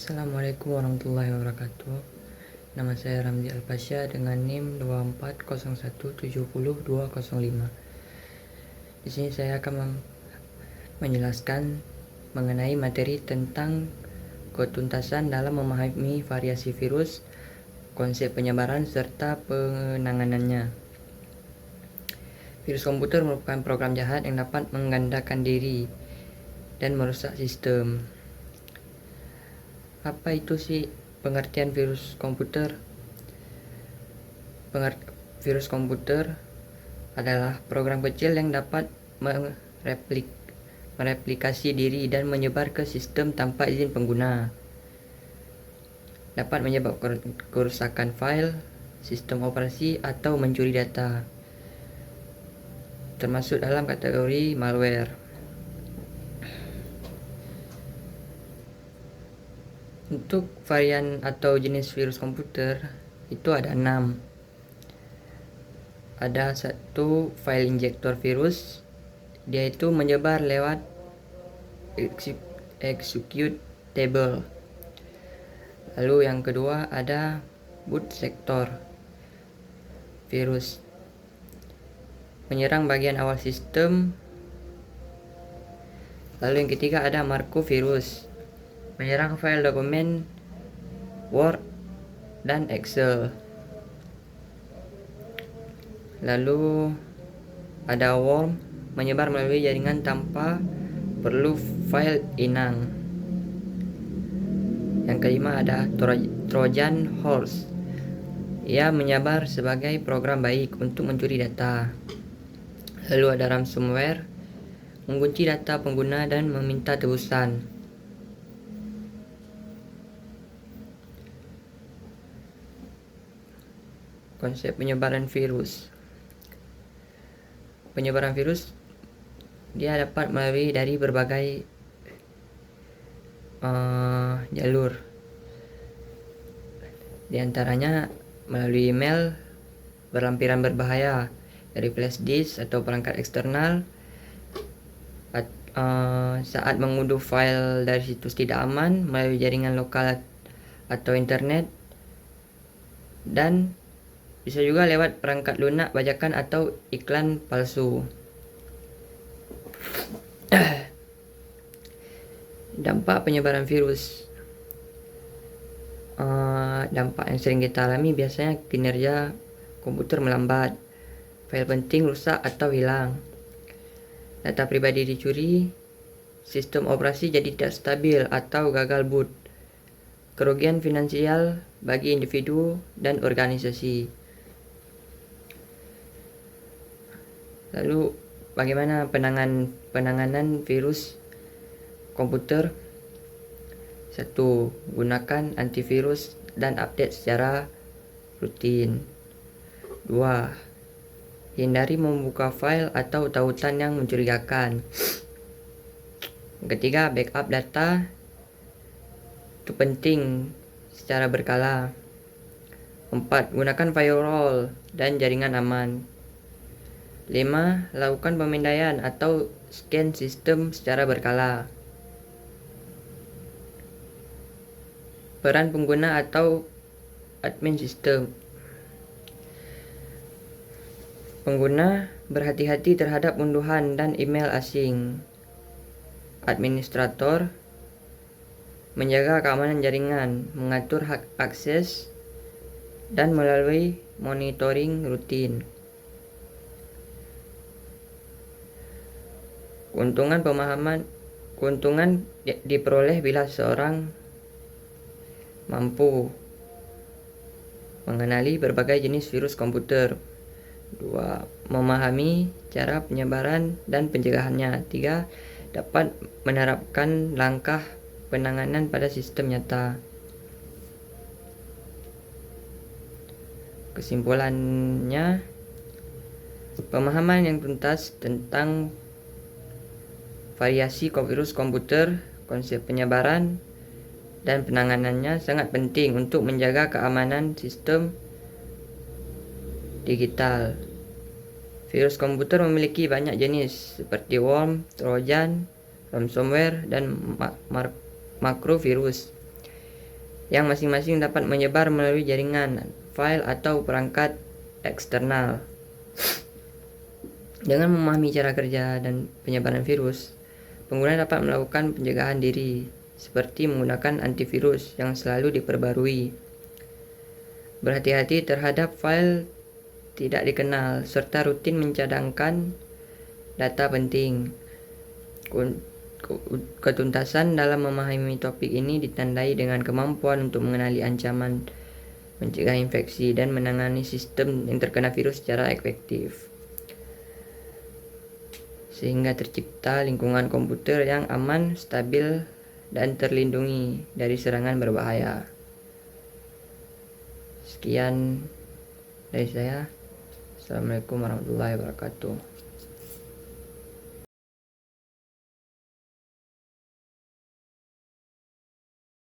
Assalamualaikum warahmatullahi wabarakatuh. Nama saya Ramzi Alpasya dengan NIM 240170205. Di sini saya akan menjelaskan mengenai materi tentang ketuntasan dalam memahami variasi virus, konsep penyebaran serta penanganannya. Virus komputer merupakan program jahat yang dapat menggandakan diri dan merusak sistem. Apa itu sih pengertian virus komputer? Virus komputer adalah program kecil yang dapat mereplikasi diri dan menyebar ke sistem tanpa izin pengguna. Dapat menyebabkan kerusakan file, sistem operasi, atau mencuri data. Termasuk dalam kategori malware. Untuk varian atau jenis virus komputer itu ada 6. Ada satu file injector virus, dia itu menyebar lewat executable. Lalu yang kedua ada boot sector virus, menyerang bagian awal sistem. Lalu yang ketiga ada Markov virus, menyerang file dokumen Word dan Excel. Lalu ada worm, menyebar melalui jaringan tanpa perlu file inang. Yang kelima ada Trojan horse, ia menyebar sebagai program baik untuk mencuri data. Lalu ada ransomware, mengunci data pengguna dan meminta tebusan. Konsep penyebaran virus. Penyebaran virus dia dapat melalui dari berbagai jalur. Di antaranya melalui email berlampiran berbahaya, dari flash disk atau perangkat eksternal, saat mengunduh file dari situs tidak aman melalui jaringan lokal atau internet, dan bisa juga lewat perangkat lunak bajakan atau iklan palsu. Dampak penyebaran virus. Dampak yang sering kita alami biasanya kinerja komputer melambat, file penting rusak atau hilang, data pribadi dicuri, sistem operasi jadi tidak stabil atau gagal boot, kerugian finansial bagi individu dan organisasi. Lalu bagaimana penanganan virus komputer? 1. Gunakan antivirus dan update secara rutin. 2. Hindari membuka file atau tautan yang mencurigakan. Ketiga, backup data itu penting secara berkala. 4. Gunakan firewall dan jaringan aman. 5. Lakukan pemindaian atau scan sistem secara berkala. Peran pengguna atau admin sistem. Pengguna berhati-hati terhadap unduhan dan email asing. Administrator menjaga keamanan jaringan, mengatur hak akses, dan melalui monitoring rutin. Keuntungan diperoleh bila seorang mampu mengenali berbagai jenis virus komputer. 2. Memahami cara penyebaran dan pencegahannya. 3. Dapat menerapkan langkah penanganan pada sistem nyata. Kesimpulannya, pemahaman yang tuntas tentang variasi virus komputer, konsep penyebaran, dan penanganannya sangat penting untuk menjaga keamanan sistem digital. Virus komputer memiliki banyak jenis seperti worm, trojan, ransomware, dan makrovirus. yang masing-masing dapat menyebar melalui jaringan, file, atau perangkat eksternal. Dengan memahami cara kerja dan penyebaran virus, pengguna dapat melakukan pencegahan diri, seperti menggunakan antivirus yang selalu diperbarui, berhati-hati terhadap file tidak dikenal, serta rutin mencadangkan data penting. Ketuntasan dalam memahami topik ini ditandai dengan kemampuan untuk mengenali ancaman, mencegah infeksi, dan menangani sistem yang terkena virus secara efektif, sehingga tercipta lingkungan komputer yang aman, stabil, dan terlindungi dari serangan berbahaya. Sekian dari saya. Assalamualaikum warahmatullahi wabarakatuh.